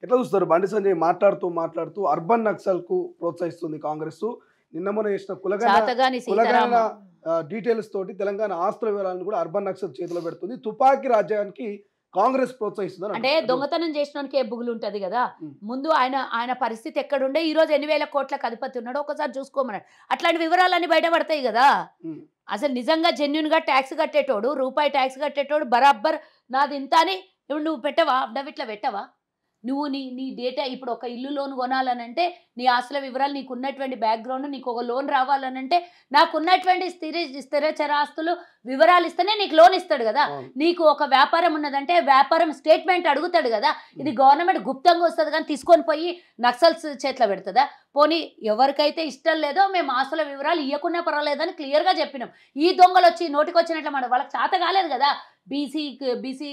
ఎట్లా చూస్తారు బండి సంజయ్ మాట్లాడుతూ అర్బన్ నక్సల్ కు ప్రోత్సహిస్తుంది కాంగ్రెస్. నిన్న మొన్న చేసిన కులగణన డీటెయిల్స్ తోటి తెలంగాణ ఆస్తుల వివరాలను కూడా అర్బన్ నక్సల్ చేతిలో పెడుతుంది. తుపాకీ రాజ్యానికి కాంగ్రెస్ ప్రోత్సహిస్తుంది అంటే దొంగతనం చేసినోనికి ఏ బుగులు ఉంటది కదా. ముందు ఆయన పరిస్థితి ఎక్కడుండే ఈ రోజు 8,000 కోట్లకు అధిపతి ఉన్నాడు ఒకసారి చూసుకోమన్నాడు. అట్లాంటి వివరాలన్నీ బయటపడతాయి కదా. అసలు నిజంగా జెన్యున్ గా ట్యాక్స్ కట్టేటోడు, రూపాయి ట్యాక్స్ కట్టేటోడు బరాబర్ నాది ఇంత అని నువ్వు పెట్టవా? అఫిడవిట్లో పెట్టవా? నువ్వు నీ డేటా ఇప్పుడు ఒక ఇల్లు లోన్ కొనాలనంటే నీ ఆస్తుల వివరాలు, నీకు ఉన్నటువంటి బ్యాక్గ్రౌండ్, నీకు ఒక లోన్ రావాలనంటే నాకున్నటువంటి స్థిరచర ఆస్తులు వివరాలు ఇస్తేనే నీకు లోన్ ఇస్తాడు కదా. నీకు ఒక వ్యాపారం ఉన్నదంటే వ్యాపారం స్టేట్మెంట్ అడుగుతాడు కదా. ఇది గవర్నమెంట్ గుప్తంగా వస్తుంది కానీ తీసుకొని పోయి నక్సల్స్ చేతిలో పెడుతుందా? పోనీ ఎవరికైతే ఇష్టం లేదో మేము ఆస్తుల వివరాలు ఇవ్వకున్నా పర్వాలేదని క్లియర్గా చెప్పినాం. ఈ దొంగలు వచ్చి నోటికి వచ్చినట్లు మాట వాళ్ళకి చేత కాలేదు కదా. బీసీ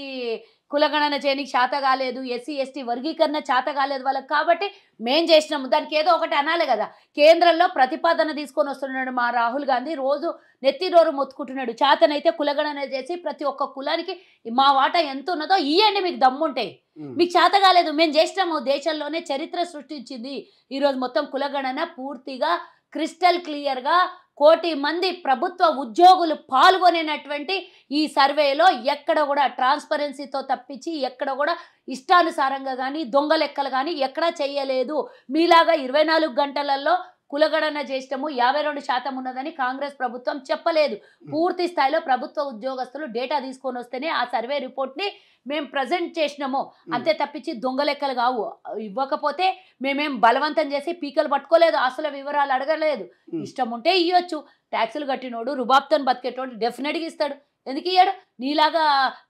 కులగణన చేయనికి చేత కాలేదు, ఎస్సీ ఎస్టీ వర్గీకరణ చేత కాలేదు వాళ్ళకి. కాబట్టి మేం చేసినాము, దానికి ఏదో ఒకటి అనాలి కదా. కేంద్రంలో ప్రతిపాదన తీసుకొని వస్తున్నాడు మా రాహుల్ గాంధీ, రోజు నెత్తిరోరు మొత్తుకుంటున్నాడు. చేతనైతే కులగణన చేసి ప్రతి ఒక్క కులానికి మా వాటా ఎంత ఉన్నదో ఇవ్వండి మీకు దమ్ముంటాయి. మీకు చేత కాలేదు, మేము చేసినాము. దేశంలోనే చరిత్ర సృష్టించింది ఈరోజు మొత్తం కులగణన పూర్తిగా క్రిస్టల్ క్లియర్గా 1 కోటి మంది ప్రభుత్వ ఉద్యోగులు పాల్గొనేటువంటి ఈ సర్వేలో ఎక్కడ కూడా ట్రాన్స్పరెన్సీతో తప్పించి ఎక్కడ కూడా ఇష్టానుసారంగా కానీ దొంగ లెక్కలు కానీ ఎక్కడా చేయలేదు. మీలాగా 24 గంటలలో కులగణన చేసినాము 52% ఉన్నదని కాంగ్రెస్ ప్రభుత్వం చెప్పలేదు. పూర్తి స్థాయిలో ప్రభుత్వ ఉద్యోగస్తులు డేటా తీసుకొని వస్తేనే ఆ సర్వే రిపోర్ట్ని మేము ప్రజెంట్ చేసినాము. అంతే తప్పించి దొంగ లెక్కలు కావు. ఇవ్వకపోతే మేమేం బలవంతం చేసి పీకలు పట్టుకోలేదు, ఆస్తుల వివరాలు అడగలేదు. ఇష్టం ఉంటే ఇవ్వచ్చు. ట్యాక్సులు కట్టినోడు రుబాబ్తో బతికేటోడు డెఫినెట్గా ఇస్తాడు. ఎందుకు ఇయ్యాడు? నీలాగా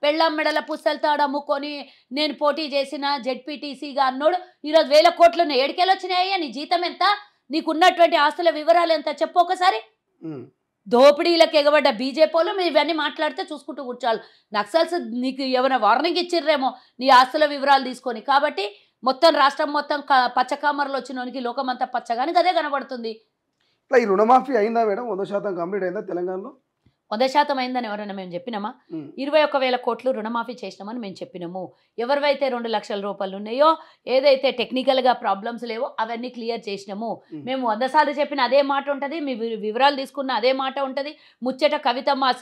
పెళ్ళాం మెడల పుస్తలతాడు అమ్ముకొని నేను పోటీ చేసిన జెడ్పీటీసీగా అన్నోడు ఈరోజు 1000 కోట్లు ఉన్నాయి. ఏడికెళ్ళి వచ్చినాయ్యా? నీ జీతం ఎంత? నీకున్నటువంటి ఆస్తుల వివరాలు ఎంత చెప్పు ఒకసారి. దోపిడీలకు ఎగబడ్డ బీజేపీలో మీరు ఇవన్నీ మాట్లాడితే చూసుకుంటూ కూర్చోాలి. నక్సల్స్ నీకు ఏమైనా వార్నింగ్ ఇచ్చిర్రేమో నీ ఆస్తుల వివరాలు తీసుకొని. కాబట్టి మొత్తం రాష్ట్రం మొత్తం పచ్చకామర్లు వచ్చినోనికి లోకమంతా పచ్చగాని అదే కనబడుతుంది. ఈ రుణమాఫీ అయిందా మేడం? 100% కంప్లీట్ అయిందా తెలంగాణలో? 100% అయిందని ఎవరైనా మేము చెప్పినామా? 21,000 కోట్లు రుణమాఫీ చేసినామని మేము చెప్పినాము. ఎవరివైతే 2 లక్షల రూపాయలు ఉన్నాయో, ఏదైతే టెక్నికల్గా ప్రాబ్లమ్స్ లేవో అవన్నీ క్లియర్ చేసినాము. మేము 100 సార్లు చెప్పిన అదే మాట ఉంటుంది, మీ వివరాలు తీసుకున్న అదే మాట ఉంటుంది. ముచ్చట కవితమ్మ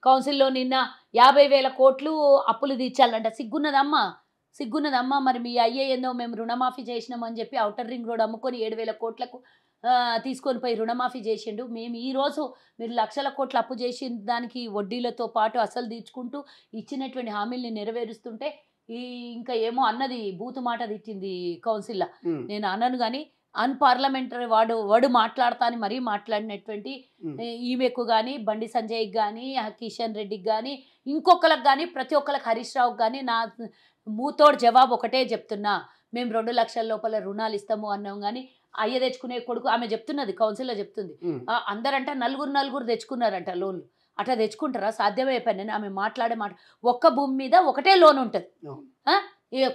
కౌన్సిల్లో నిన్న 50,000 కోట్లు అప్పులు తీర్చాలంట. సిగ్గున్నదమ్మా. మరి మీ అయ్యే ఏందో మేము రుణమాఫీ చేసినామని చెప్పి ఔటర్ రింగ్ రోడ్ అమ్ముకొని 7,000 కోట్లకు తీసుకొని పోయి రుణమాఫీ చేసిండు. మేము ఈరోజు మీరు లక్షల కోట్లు అప్పు చేసిన దానికి వడ్డీలతో పాటు అసలు తీర్చుకుంటూ ఇచ్చినటువంటి హామీల్ని నెరవేరుస్తుంటే ఇంకా ఏమో అన్నది బూతు మాట తిట్టింది కౌన్సిల్లో. నేను అన్నాను కానీ అన్పార్లమెంటరీ వాడు మాట్లాడతా అని మరీ మాట్లాడినటువంటి ఈమెకు కానీ, బండి సంజయ్కి కానీ, కిషన్ రెడ్డికి కానీ, ఇంకొకరికి కానీ, ప్రతి ఒక్కరికి, హరీష్ రావుకి కానీ నా మూతోడు జవాబు ఒకటే చెప్తున్నా. మేము 2 లక్షల లోపల రుణాలు ఇస్తాము అన్నాం కానీ అయ్య తెచ్చుకునే కొడుకు ఆమె చెప్తున్నది, కౌన్సిల్లో చెప్తుంది. అందరంట నలుగురు తెచ్చుకున్నారంట లోన్లు. అట్లా తెచ్చుకుంటారా? సాధ్యమైపోయింది. ఆమె మాట్లాడే మాట ఒక్క భూమి మీద ఒకటే లోన్ ఉంటుంది.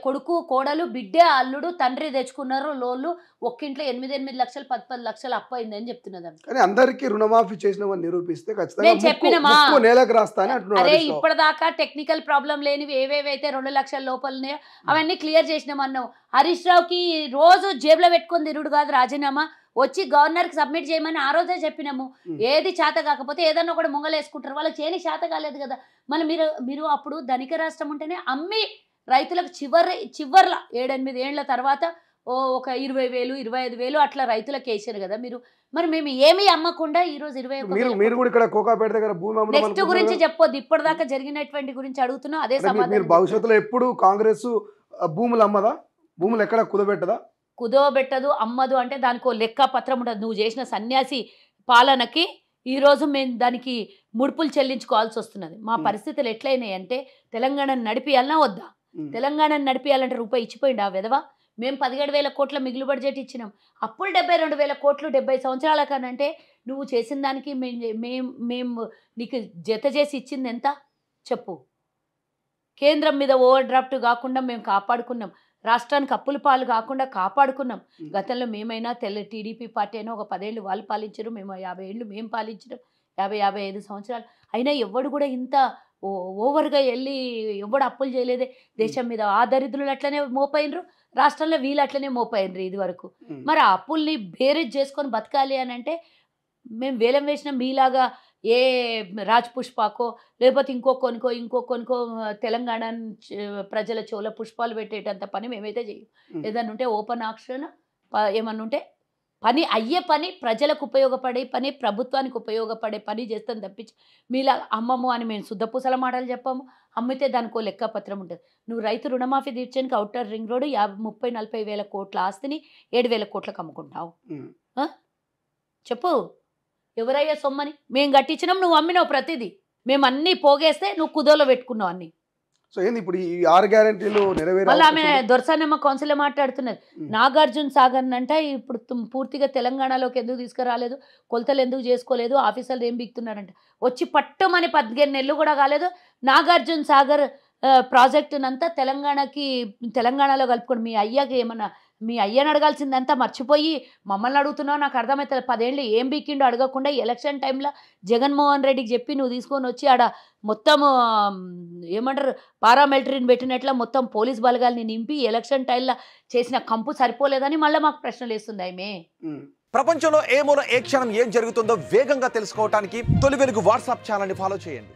కొడుకు, కోడలు, బిడ్డ, అల్లుడు, తండ్రి తెచ్చుకున్నారు లోన్లు. ఒక్కింట్లో 8 లక్షలు 10 లక్షలు అప్పు అయిందని చెప్తున్నది. కానీ అందరికీ రుణమాఫీ చేసినామని నిరూపిస్తే అరే ఇప్పటిదాకా టెక్నికల్ ప్రాబ్లం లేనివి ఏవేవైతే 2 లక్షల లోపలనే అవన్నీ క్లియర్ చేసినామన్నావు. హరీష్ రావుకి రోజు జేబులో పెట్టుకొని తిరుగుడు కాదు రాజీనామా, వచ్చి గవర్నర్కి సబ్మిట్ చేయమని ఆ రోజే చెప్పినాము. ఏది చేత కాకపోతే ఏదన్నా కూడా ముంగలేసుకుంటారు. వాళ్ళకి చేయని చేత కాలేదు కదా. మళ్ళీ మీరు అప్పుడు ధనిక రాష్ట్రం ఉంటేనే అమ్మి రైతులకు చివర్ల 7-8 ఏళ్ల తర్వాత ఒక 20,000 25,000 అట్లా రైతులకు వేసారు కదా మీరు. మరి మేము ఏమీ అమ్మకుండా ఈరోజు 21 నెక్స్ట్ గురించి చెప్పొద్దు. ఇప్పటిదాకా జరిగినటువంటి గురించి అడుగుతున్నా, అదే సమాధానం. భవిష్యత్తులో ఎప్పుడు కాంగ్రెస్ భూములు అమ్మదా? భూములు ఎక్కడ కుదవబెట్టదు, అమ్మదు అంటే దానికి లెక్క పత్రం ఉండదు. నువ్వు చేసిన సన్యాసి పాలనకి ఈరోజు మేము దానికి ముడుపులు చెల్లించుకోవాల్సి వస్తున్నది. మా పరిస్థితులు ఎట్లయినాయి అంటే తెలంగాణను నడిపియాలన్నా వద్దా? తెలంగాణను నడిపియాలంటే రూపాయి ఇచ్చిపోయింది ఆ విధవ. మేము 17,000 కోట్ల మిగులు బడ్జెట్ ఇచ్చినాం. అప్పుడు 72,000 కోట్లు 70 సంవత్సరాల కనంటే నువ్వు చేసిన దానికి మేము నీకు జత చేసి ఇచ్చింది ఎంత చెప్పు? కేంద్రం మీద ఓవర్ డ్రాఫ్ట్ కాకుండా మేము కాపాడుకున్నాం. రాష్ట్రానికి అప్పుల పాలు కాకుండా కాపాడుకున్నాం. గతంలో మేమైనా టీడీపీ పార్టీ అయినా ఒక 10 ఏళ్ళు వాళ్ళు పాలించారు, మేము 50 ఏళ్ళు మేము పాలించడం, 50-55 సంవత్సరాలు అయినా ఎవడు కూడా ఇంత ఓవర్గా వెళ్ళి ఎవడు అప్పులు చేయలేదే దేశం మీద. ఆ దరిద్రులు అట్లనే మోపైనరు. రాష్ట్రంలో వీళ్ళు అట్లనే మోపైండ్రు ఇది వరకు. మరి ఆ అప్పుల్ని బేరేజ్ చేసుకొని బతకాలి అని అంటే మేము వేలం వేసిన మీలాగా ఏ రాజ్ పుష్పాకో లేకపోతే ఇంకో కొనుకో తెలంగాణ ప్రజల చెవుల పుష్పాలు పెట్టేటంత పని మేమైతే చేయం. ఏదన్నా ఉంటే ఓపెన్ ఆక్షన్ ఏమన్నా ఉంటే పని అయ్యే పని, ప్రజలకు ఉపయోగపడే పని, ప్రభుత్వానికి ఉపయోగపడే పని చేస్తాను తప్పించి మీలా అమ్మము అని మేము శుద్ధపూసల మాటలు చెప్పాము. అమ్మితే దానికో లెక్కపత్రం ఉంటుంది. నువ్వు రైతు రుణమాఫీ తీర్చడానికి ఔటర్ రింగ్ రోడ్ 30-40 వేల కోట్ల ఆస్తిని 7,000 కోట్లకు అమ్ముకుంటావు. చెప్పు, ఎవరయ్యా సొమ్మని? మేము కట్టించినాం, నువ్వు అమ్మినావు ప్రతిదీ. మేము అన్నీ పోగేస్తే నువ్వు కుదోలో పెట్టుకున్నావు అన్నీ. సో ఏంది ఇప్పుడు ఈ 6 గ్యారెంటీలు నెరవేరే? మళ్ళీ ఆమె దొరసానమ్మ కౌన్సిల్లో మాట్లాడుతున్నారు. నాగార్జున సాగర్ అంటే ఇప్పుడు పూర్తిగా తెలంగాణలోకి ఎందుకు తీసుకురాలేదు, కొలతలు ఎందుకు చేసుకోలేదు, ఆఫీసర్లు ఏం బిగుతున్నారంట. వచ్చి పట్టుమని 15 నెలలు కూడా కాలేదు నాగార్జున సాగర్ ప్రాజెక్టునంతా తెలంగాణలో కలుపుకోండి. మీ అయ్యకి ఏమన్నా, మీ అయ్యని అడగాల్సిందంతా మర్చిపోయి మమ్మల్ని అడుగుతున్నావు. నాకు అర్థమవుతుంది. 10 ఏళ్ళు ఏం బీకిండో అడగకుండా ఎలక్షన్ టైంలో జగన్మోహన్ రెడ్డికి చెప్పి నువ్వు తీసుకొని వచ్చి ఆడ మొత్తం ఏమంటారు పారామిలిటరీని పెట్టినట్ల మొత్తం పోలీస్ బలగాల్ని నింపి ఎలక్షన్ టైంలో చేసిన కంపు సరిపోలేదని మళ్ళీ మాకు ప్రశ్నలు వేస్తుంది ఆమె. ప్రపంచంలో ఏ మూల ఏ క్షణం ఏం జరుగుతుందో వేగంగా తెలుసుకోవడానికి తొలి వెలుగు వాట్సాప్ ఛానల్ని ఫాలో చేయండి.